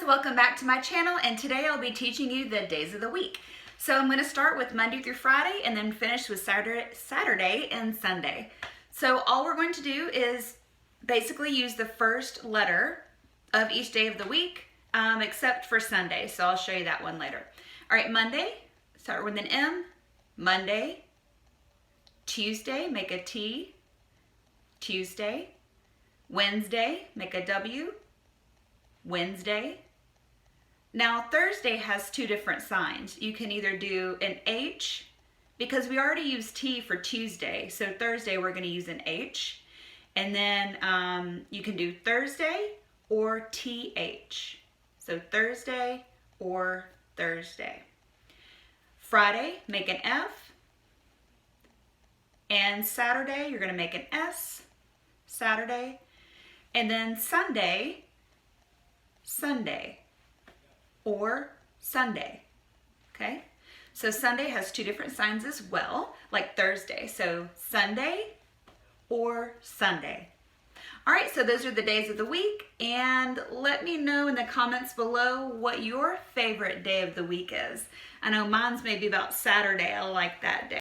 welcome back to my channel, and today I'll be teaching you the days of the week. So I'm going to start with Monday through Friday and then finish with Saturday and Sunday. So all we're going to do is basically use the first letter of each day of the week, except for Sunday. So I'll show you that one later. All right, Monday, start with an M. Monday. Tuesday, make a T. Tuesday. Wednesday, make a W. Wednesday. Now Thursday has two different signs. You can either do an H, because we already used T for Tuesday, so Thursday we're going to use an H. And then you can do Thursday or TH. So Thursday or Thursday. Friday, make an F. And Saturday, you're going to make an S. Saturday. And then Sunday, Sunday or Sunday. Okay? So Sunday has two different signs as well, like Thursday. So Sunday or Sunday. All right, so those are the days of the week, and let me know in the comments below what your favorite day of the week is. I know mine's maybe about Saturday. I like that day.